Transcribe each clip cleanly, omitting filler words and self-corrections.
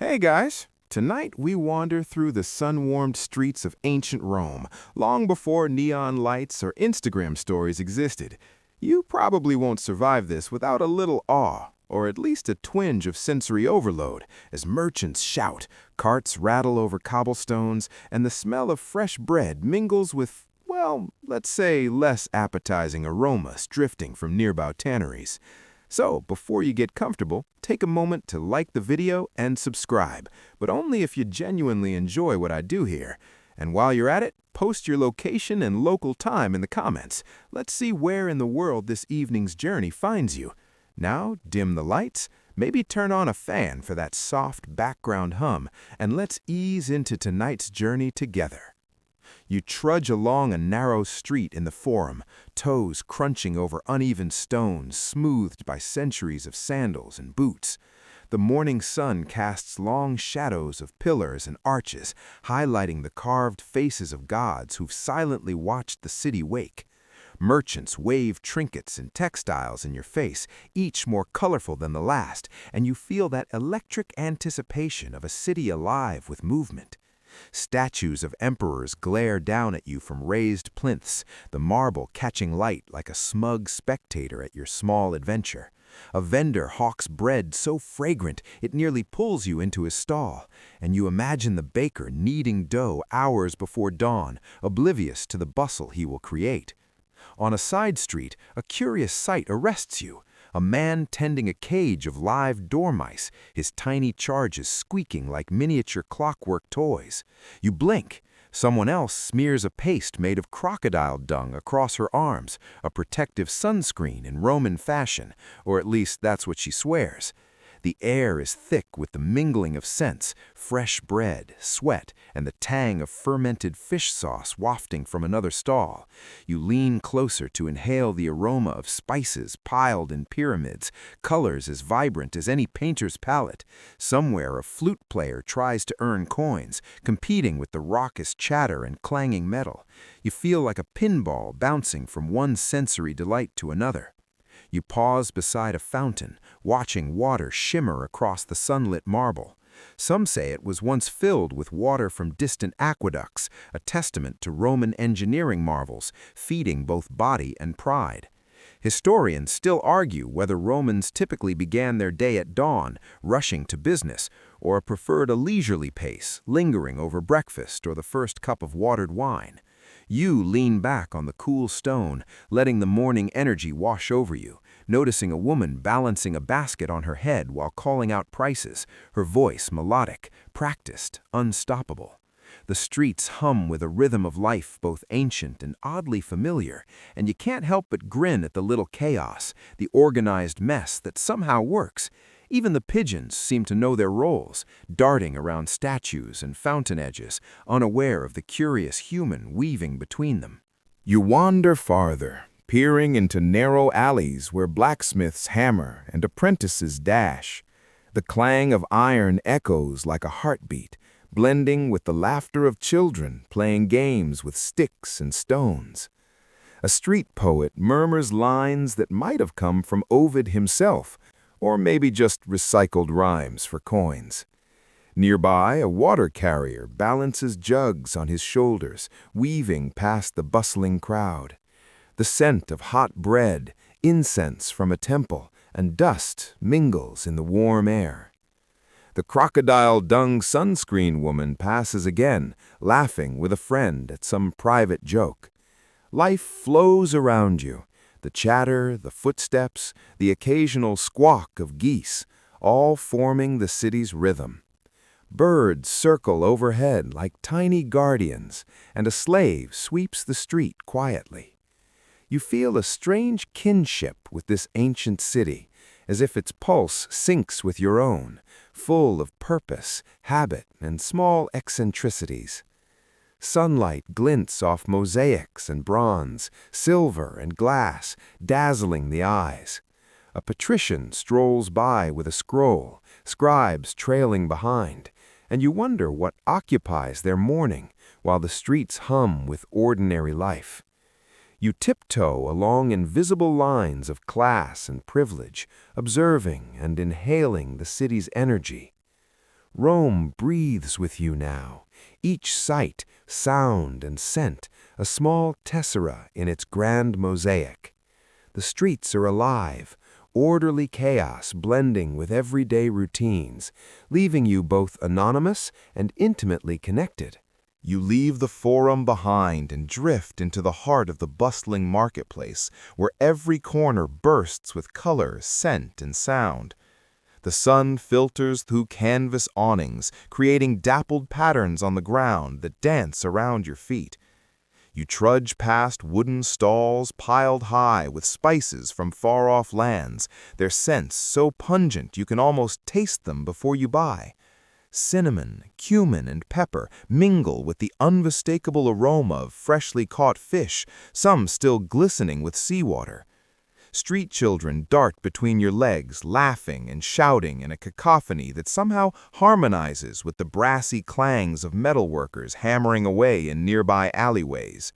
Hey guys! Tonight we wander through the sun-warmed streets of ancient Rome, long before neon lights or Instagram stories existed. You probably won't survive this without a little awe, or at least a twinge of sensory overload, as merchants shout, carts rattle over cobblestones, and the smell of fresh bread mingles with, well, let's say less appetizing aromas drifting from nearby tanneries. So, before you get comfortable, take a moment to like the video and subscribe, but only if you genuinely enjoy what I do here. And while you're at it, post your location and local time in the comments. Let's see where in the world this evening's journey finds you. Now, dim the lights, maybe turn on a fan for that soft background hum, and let's ease into tonight's journey together. You trudge along a narrow street in the Forum, toes crunching over uneven stones smoothed by centuries of sandals and boots. The morning sun casts long shadows of pillars and arches, highlighting the carved faces of gods who've silently watched the city wake. Merchants wave trinkets and textiles in your face, each more colorful than the last, and you feel that electric anticipation of a city alive with movement. Statues of emperors glare down at you from raised plinths, the marble catching light like a smug spectator at your small adventure. A vendor hawks bread so fragrant it nearly pulls you into his stall, and you imagine the baker kneading dough hours before dawn, oblivious to the bustle he will create. On a side street, a curious sight arrests you. A man tending a cage of live dormice, his tiny charges squeaking like miniature clockwork toys. You blink. Someone else smears a paste made of crocodile dung across her arms, a protective sunscreen in Roman fashion, or at least that's what she swears. The air is thick with the mingling of scents, fresh bread, sweat, and the tang of fermented fish sauce wafting from another stall. You lean closer to inhale the aroma of spices piled in pyramids, colors as vibrant as any painter's palette. Somewhere a flute player tries to earn coins, competing with the raucous chatter and clanging metal. You feel like a pinball bouncing from one sensory delight to another. You pause beside a fountain, watching water shimmer across the sunlit marble. Some say it was once filled with water from distant aqueducts, a testament to Roman engineering marvels, feeding both body and pride. Historians still argue whether Romans typically began their day at dawn, rushing to business, or preferred a leisurely pace, lingering over breakfast or the first cup of watered wine. You lean back on the cool stone, letting the morning energy wash over you, noticing a woman balancing a basket on her head while calling out prices, her voice melodic, practiced, unstoppable. The streets hum with a rhythm of life both ancient and oddly familiar, and you can't help but grin at the little chaos, the organized mess that somehow works. Even the pigeons seem to know their roles, darting around statues and fountain edges, unaware of the curious human weaving between them. You wander farther, peering into narrow alleys where blacksmiths hammer and apprentices dash. The clang of iron echoes like a heartbeat, blending with the laughter of children playing games with sticks and stones. A street poet murmurs lines that might have come from Ovid himself, or maybe just recycled rhymes for coins. Nearby, a water carrier balances jugs on his shoulders, weaving past the bustling crowd. The scent of hot bread, incense from a temple, and dust mingles in the warm air. The crocodile dung sunscreen woman passes again, laughing with a friend at some private joke. Life flows around you. The chatter, the footsteps, the occasional squawk of geese, all forming the city's rhythm. Birds circle overhead like tiny guardians, and a slave sweeps the street quietly. You feel a strange kinship with this ancient city, as if its pulse syncs with your own, full of purpose, habit, and small eccentricities. Sunlight glints off mosaics and bronze, silver and glass, dazzling the eyes. A patrician strolls by with a scroll, scribes trailing behind, and you wonder what occupies their morning while the streets hum with ordinary life. You tiptoe along invisible lines of class and privilege, observing and inhaling the city's energy. Rome breathes with you now, each sight, sound, and scent, a small tessera in its grand mosaic. The streets are alive, orderly chaos blending with everyday routines, leaving you both anonymous and intimately connected. You leave the forum behind and drift into the heart of the bustling marketplace, where every corner bursts with color, scent, and sound. The sun filters through canvas awnings, creating dappled patterns on the ground that dance around your feet. You trudge past wooden stalls piled high with spices from far-off lands, their scents so pungent you can almost taste them before you buy. Cinnamon, cumin, and pepper mingle with the unmistakable aroma of freshly caught fish, some still glistening with seawater. Street children dart between your legs, laughing and shouting in a cacophony that somehow harmonizes with the brassy clangs of metalworkers hammering away in nearby alleyways.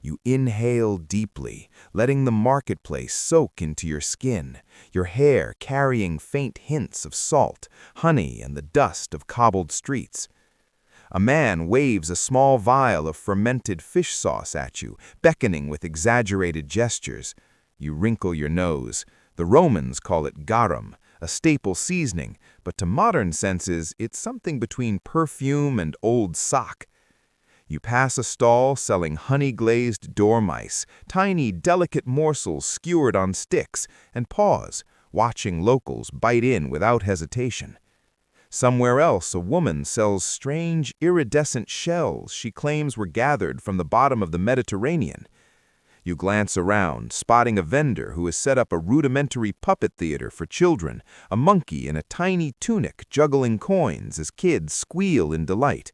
You inhale deeply, letting the marketplace soak into your skin, your hair carrying faint hints of salt, honey, and the dust of cobbled streets. A man waves a small vial of fermented fish sauce at you, beckoning with exaggerated gestures. You wrinkle your nose. The Romans call it garum, a staple seasoning, but to modern senses, it's something between perfume and old sock. You pass a stall selling honey-glazed dormice, tiny, delicate morsels skewered on sticks, and pause, watching locals bite in without hesitation. Somewhere else, a woman sells strange, iridescent shells she claims were gathered from the bottom of the Mediterranean. You glance around, spotting a vendor who has set up a rudimentary puppet theater for children, a monkey in a tiny tunic juggling coins as kids squeal in delight.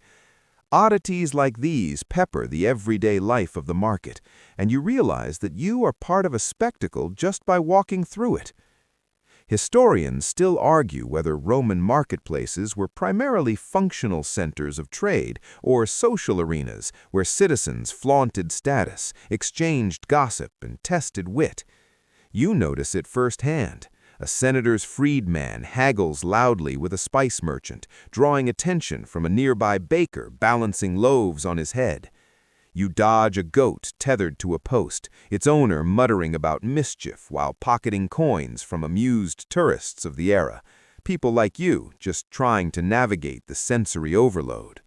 Oddities like these pepper the everyday life of the market, and you realize that you are part of a spectacle just by walking through it. Historians still argue whether Roman marketplaces were primarily functional centers of trade or social arenas where citizens flaunted status, exchanged gossip, and tested wit. You notice it firsthand. A senator's freedman haggles loudly with a spice merchant, drawing attention from a nearby baker balancing loaves on his head. You dodge a goat tethered to a post, its owner muttering about mischief while pocketing coins from amused tourists of the era, people like you just trying to navigate the sensory overload.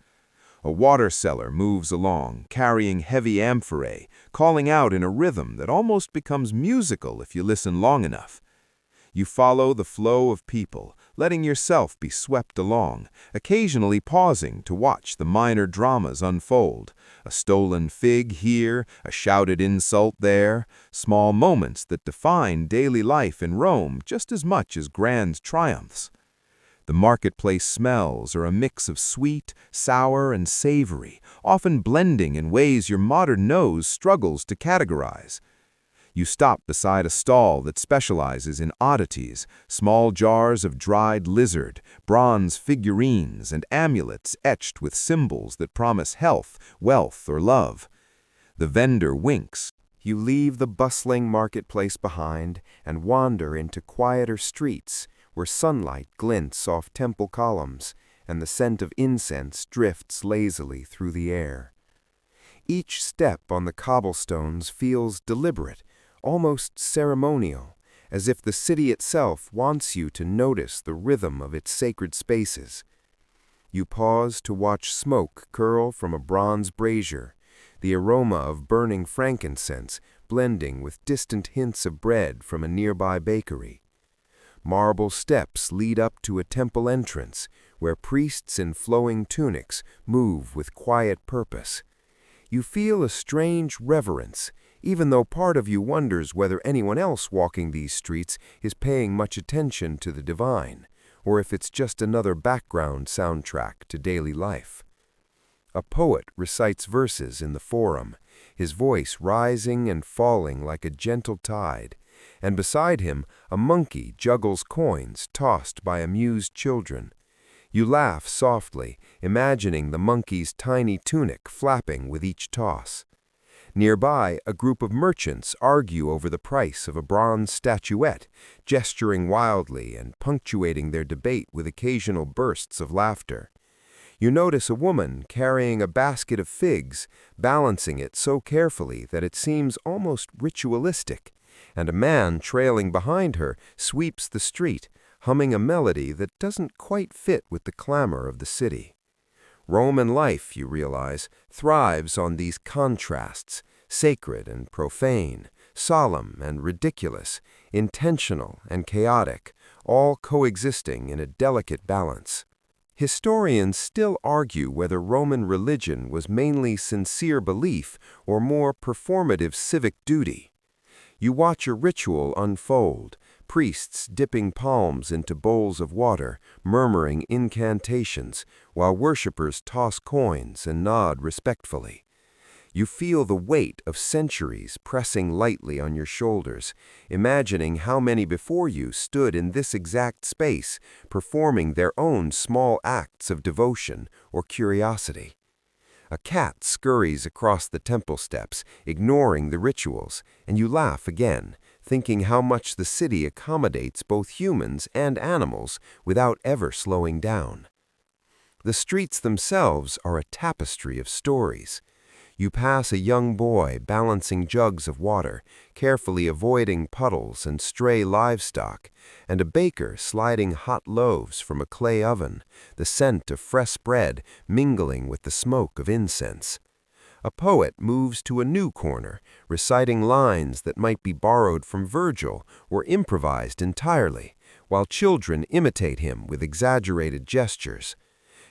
A water seller moves along, carrying heavy amphorae, calling out in a rhythm that almost becomes musical if you listen long enough. You follow the flow of people, letting yourself be swept along, occasionally pausing to watch the minor dramas unfold. A stolen fig here, a shouted insult there, small moments that define daily life in Rome just as much as grand triumphs. The marketplace smells are a mix of sweet, sour, and savory, often blending in ways your modern nose struggles to categorize. You stop beside a stall that specializes in oddities, small jars of dried lizard, bronze figurines, and amulets etched with symbols that promise health, wealth, or love. The vendor winks. You leave the bustling marketplace behind and wander into quieter streets where sunlight glints off temple columns and the scent of incense drifts lazily through the air. Each step on the cobblestones feels deliberate, almost ceremonial, as if the city itself wants you to notice the rhythm of its sacred spaces. You pause to watch smoke curl from a bronze brazier, the aroma of burning frankincense blending with distant hints of bread from a nearby bakery. Marble steps lead up to a temple entrance where priests in flowing tunics move with quiet purpose. You feel a strange reverence, even though part of you wonders whether anyone else walking these streets is paying much attention to the divine, or if it's just another background soundtrack to daily life. A poet recites verses in the forum, his voice rising and falling like a gentle tide, and beside him a monkey juggles coins tossed by amused children. You laugh softly, imagining the monkey's tiny tunic flapping with each toss. Nearby, a group of merchants argue over the price of a bronze statuette, gesturing wildly and punctuating their debate with occasional bursts of laughter. You notice a woman carrying a basket of figs, balancing it so carefully that it seems almost ritualistic, and a man trailing behind her sweeps the street, humming a melody that doesn't quite fit with the clamor of the city. Roman life, you realize, thrives on these contrasts, sacred and profane, solemn and ridiculous, intentional and chaotic, all coexisting in a delicate balance. Historians still argue whether Roman religion was mainly sincere belief or more performative civic duty. You watch a ritual unfold, priests dipping palms into bowls of water, murmuring incantations, while worshippers toss coins and nod respectfully. You feel the weight of centuries pressing lightly on your shoulders, imagining how many before you stood in this exact space, performing their own small acts of devotion or curiosity. A cat scurries across the temple steps, ignoring the rituals, and you laugh again, thinking how much the city accommodates both humans and animals without ever slowing down. The streets themselves are a tapestry of stories. You pass a young boy balancing jugs of water, carefully avoiding puddles and stray livestock, and a baker sliding hot loaves from a clay oven, the scent of fresh bread mingling with the smoke of incense. A poet moves to a new corner, reciting lines that might be borrowed from Virgil or improvised entirely, while children imitate him with exaggerated gestures.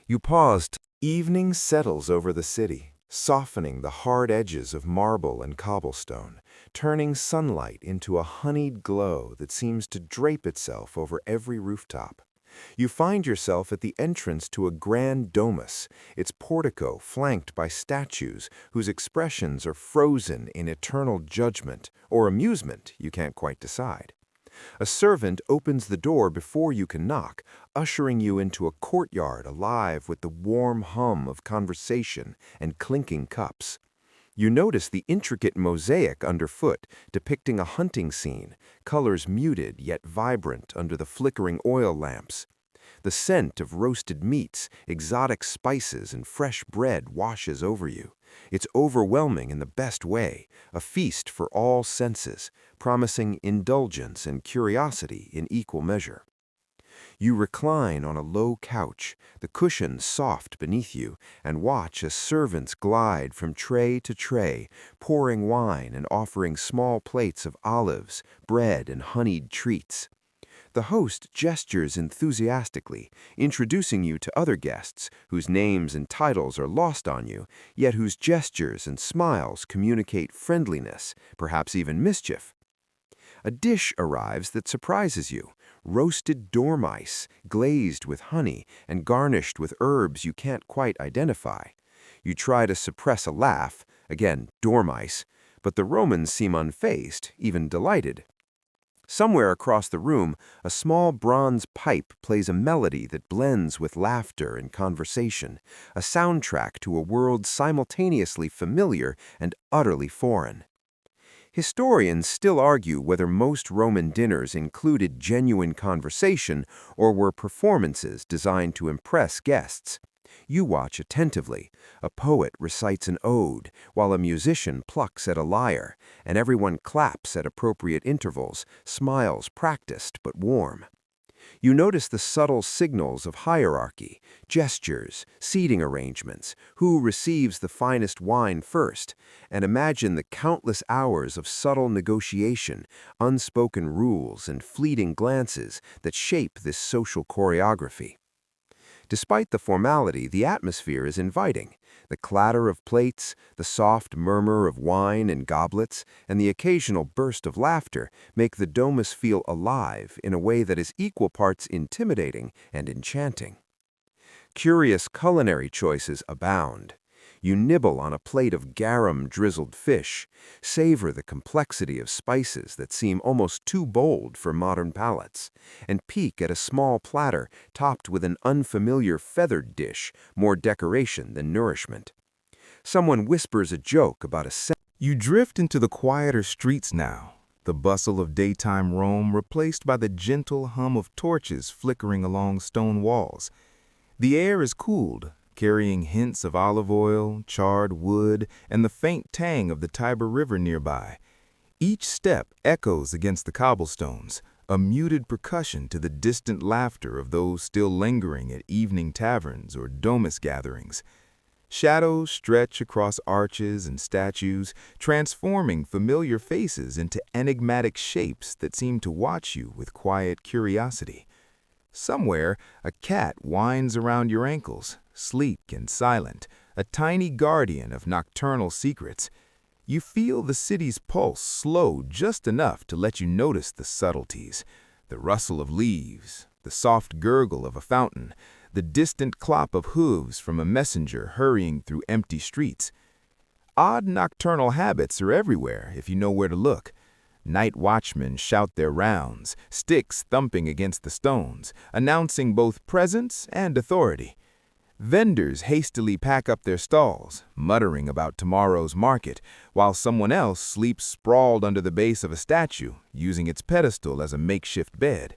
You paused. Evening settles over the city, softening the hard edges of marble and cobblestone, turning sunlight into a honeyed glow that seems to drape itself over every rooftop. You find yourself at the entrance to a grand domus, its portico flanked by statues whose expressions are frozen in eternal judgment or amusement, you can't quite decide. A servant opens the door before you can knock, ushering you into a courtyard alive with the warm hum of conversation and clinking cups. You notice the intricate mosaic underfoot depicting a hunting scene, colors muted yet vibrant under the flickering oil lamps. The scent of roasted meats, exotic spices, and fresh bread washes over you. It's overwhelming in the best way, a feast for all senses, promising indulgence and curiosity in equal measure. You recline on a low couch, the cushions soft beneath you, and watch as servants glide from tray to tray, pouring wine and offering small plates of olives, bread, and honeyed treats. The host gestures enthusiastically, introducing you to other guests whose names and titles are lost on you, yet whose gestures and smiles communicate friendliness, perhaps even mischief. A dish arrives that surprises you, roasted dormice, glazed with honey and garnished with herbs you can't quite identify. You try to suppress a laugh, again, dormice, but the Romans seem unfazed, even delighted. Somewhere across the room, a small bronze pipe plays a melody that blends with laughter and conversation, a soundtrack to a world simultaneously familiar and utterly foreign. Historians still argue whether most Roman dinners included genuine conversation or were performances designed to impress guests. You watch attentively. A poet recites an ode, while a musician plucks at a lyre, and everyone claps at appropriate intervals, smiles practiced but warm. You notice the subtle signals of hierarchy, gestures, seating arrangements, who receives the finest wine first, and imagine the countless hours of subtle negotiation, unspoken rules, and fleeting glances that shape this social choreography. Despite the formality, the atmosphere is inviting. The clatter of plates, the soft murmur of wine and goblets, and the occasional burst of laughter make the domus feel alive in a way that is equal parts intimidating and enchanting. Curious culinary choices abound. You nibble on a plate of garum-drizzled fish, savor the complexity of spices that seem almost too bold for modern palates, and peek at a small platter topped with an unfamiliar feathered dish, more decoration than nourishment. Someone whispers a joke about a You drift into the quieter streets now, the bustle of daytime Rome replaced by the gentle hum of torches flickering along stone walls. The air is cooled, carrying hints of olive oil, charred wood, and the faint tang of the Tiber River nearby. Each step echoes against the cobblestones, a muted percussion to the distant laughter of those still lingering at evening taverns or domus gatherings. Shadows stretch across arches and statues, transforming familiar faces into enigmatic shapes that seem to watch you with quiet curiosity. Somewhere, a cat winds around your ankles, sleek and silent, a tiny guardian of nocturnal secrets. You feel the city's pulse slow just enough to let you notice the subtleties, the rustle of leaves, the soft gurgle of a fountain, the distant clop of hooves from a messenger hurrying through empty streets. Odd nocturnal habits are everywhere if you know where to look. Night watchmen shout their rounds, sticks thumping against the stones, announcing both presence and authority. Vendors hastily pack up their stalls, muttering about tomorrow's market, while someone else sleeps sprawled under the base of a statue, using its pedestal as a makeshift bed.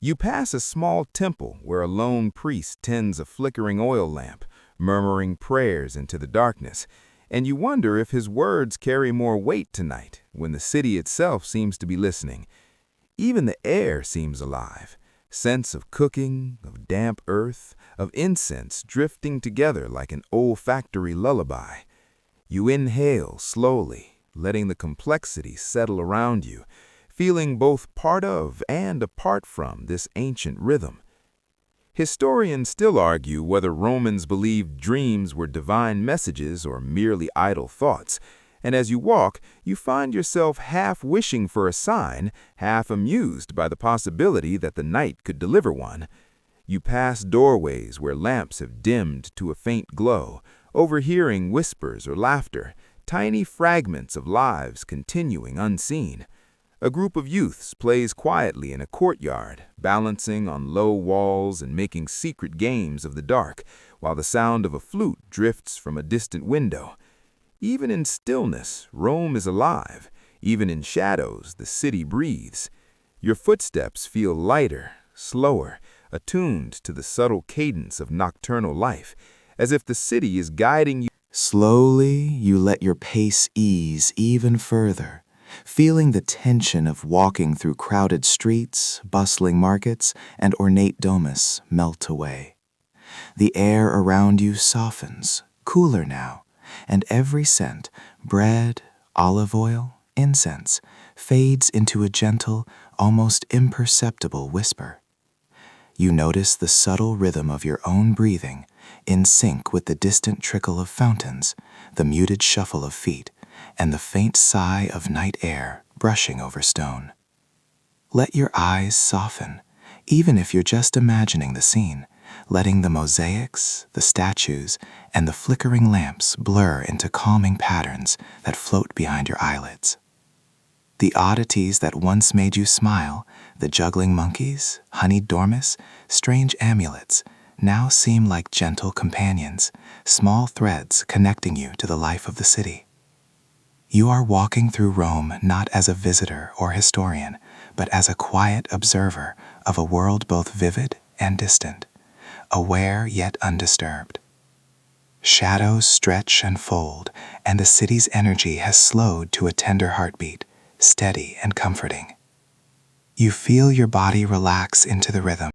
You pass a small temple where a lone priest tends a flickering oil lamp, murmuring prayers into the darkness, and you wonder if his words carry more weight tonight when the city itself seems to be listening. Even the air seems alive. Scents of cooking, of damp earth, of incense drifting together like an olfactory lullaby. You inhale slowly, letting the complexity settle around you, feeling both part of and apart from this ancient rhythm. Historians still argue whether Romans believed dreams were divine messages or merely idle thoughts, and as you walk, you find yourself half wishing for a sign, half amused by the possibility that the night could deliver one. You pass doorways where lamps have dimmed to a faint glow, overhearing whispers or laughter, tiny fragments of lives continuing unseen. A group of youths plays quietly in a courtyard, balancing on low walls and making secret games of the dark, while the sound of a flute drifts from a distant window. Even in stillness, Rome is alive. Even in shadows, the city breathes. Your footsteps feel lighter, slower, attuned to the subtle cadence of nocturnal life, as if the city is guiding you. Slowly, you let your pace ease even further, feeling the tension of walking through crowded streets, bustling markets, and ornate domus melt away. The air around you softens, cooler now, and every scent, bread, olive oil, incense, fades into a gentle, almost imperceptible whisper. You notice the subtle rhythm of your own breathing, in sync with the distant trickle of fountains, the muted shuffle of feet, and the faint sigh of night air brushing over stone. Let your eyes soften, even if you're just imagining the scene, letting the mosaics, the statues, and the flickering lamps blur into calming patterns that float behind your eyelids. The oddities that once made you smile, the juggling monkeys, honeyed dormice, strange amulets, now seem like gentle companions, small threads connecting you to the life of the city. You are walking through Rome not as a visitor or historian, but as a quiet observer of a world both vivid and distant, aware yet undisturbed. Shadows stretch and fold, and the city's energy has slowed to a tender heartbeat, steady and comforting. You feel your body relax into the rhythm,